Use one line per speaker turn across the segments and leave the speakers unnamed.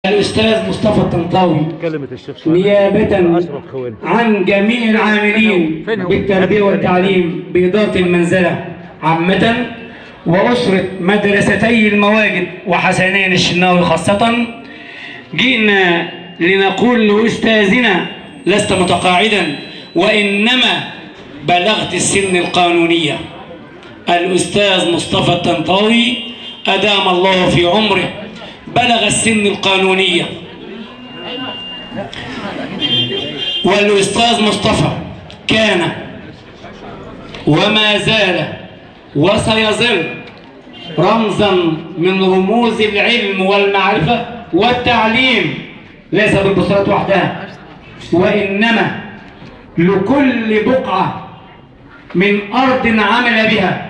الأستاذ مصطفى الطنطاوي نيابة عن جميع العاملين بالتربية والتعليم بإدارة المنزلة عامة وأسرة مدرستي المواجد وحسنين الشناوي خاصة، جئنا لنقول لأستاذنا: لست متقاعدا وإنما بلغت السن القانونية. الأستاذ مصطفى الطنطاوي أدام الله في عمره بلغ السن القانونية، والأستاذ مصطفى كان وما زال وسيظل رمزا من رموز العلم والمعرفة والتعليم، ليس بالبصرات وحدها، وإنما لكل بقعة من أرض عمل بها.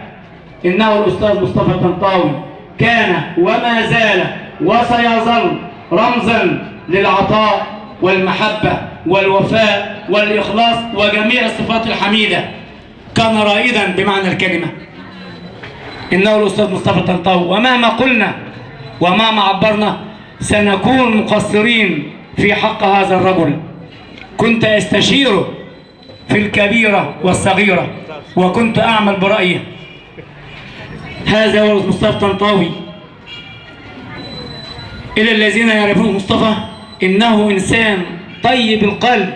إنه الأستاذ مصطفى الطنطاوي كان وما زال وسيظل رمزا للعطاء والمحبة والوفاء والإخلاص وجميع الصفات الحميدة. كان رائدا بمعنى الكلمة. إنه الأستاذ مصطفى الطنطاوي، ومهما قلنا ومهما عبرنا سنكون مقصرين في حق هذا الرجل. كنت أستشيره في الكبيرة والصغيرة وكنت أعمل برأيه. هذا هو مصطفى الطنطاوي. إلى الذين يعرفون مصطفى إنه إنسان طيب القلب،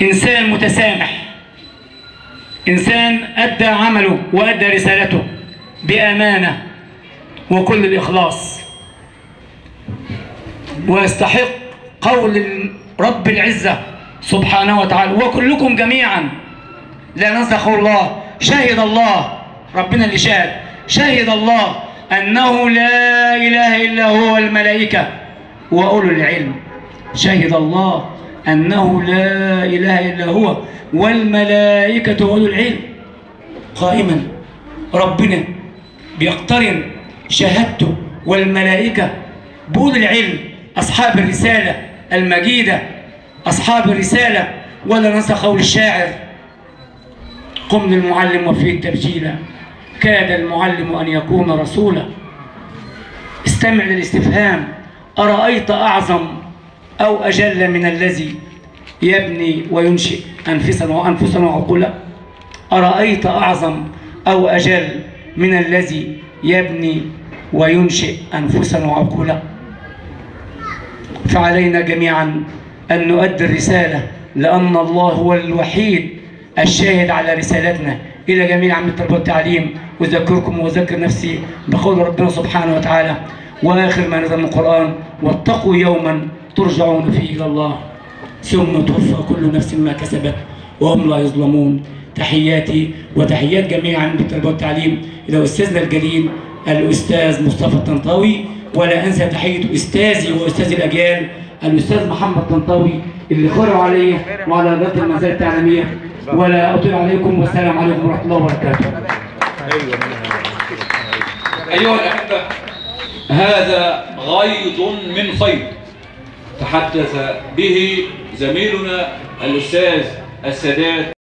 إنسان متسامح، إنسان أدى عمله وأدى رسالته بأمانة وكل الإخلاص، ويستحق قول رب العزة سبحانه وتعالى: وكلكم جميعا لا ننسى قول الله. شهد الله، ربنا اللي شهد الله أنه لا إله إلا هو والملائكة وأولو العلم. شهد الله أنه لا إله إلا هو والملائكة وأولو العلم. قائما ربنا بيقترن شهادته والملائكة بأولو العلم، أصحاب الرسالة المجيدة، أصحاب الرسالة. ولا ننسى قول الشاعر: قم للمعلم وفيه التبجيل، كاد المعلم أن يكون رسولا. استمع للاستفهام: أرأيت أعظم أو أجل من الذي يبني وينشئ أنفسنا وعقولا؟ أرأيت أعظم أو أجل من الذي يبني وينشئ أنفسنا وعقولا؟ فعلينا جميعا أن نؤدي الرسالة، لأن الله هو الوحيد الشاهد على رسالتنا إلى جميع عامة التربية والتعليم. أذكركم وأذكر نفسي بقول ربنا سبحانه وتعالى: وآخر ما نزل من القرآن: واتقوا يوما ترجعون فيه إلى الله ثم توفى كل نفس ما كسبت وهم لا يظلمون. تحياتي وتحيات جميع عامة التربية والتعليم إلى أستاذنا الجليل الأستاذ مصطفى الطنطاوي، ولا أنسى تحية أستاذي وأستاذ الأجيال الأستاذ محمد الطنطاوي اللي خرج عليه وعلى إدارة المنزلة التعليمية. ولا أطيل عليكم، والسلام عليكم ورحمة الله وبركاته.
أيها الأحبة، هذا غيض من فيض تحدث به زميلنا الأستاذ السادات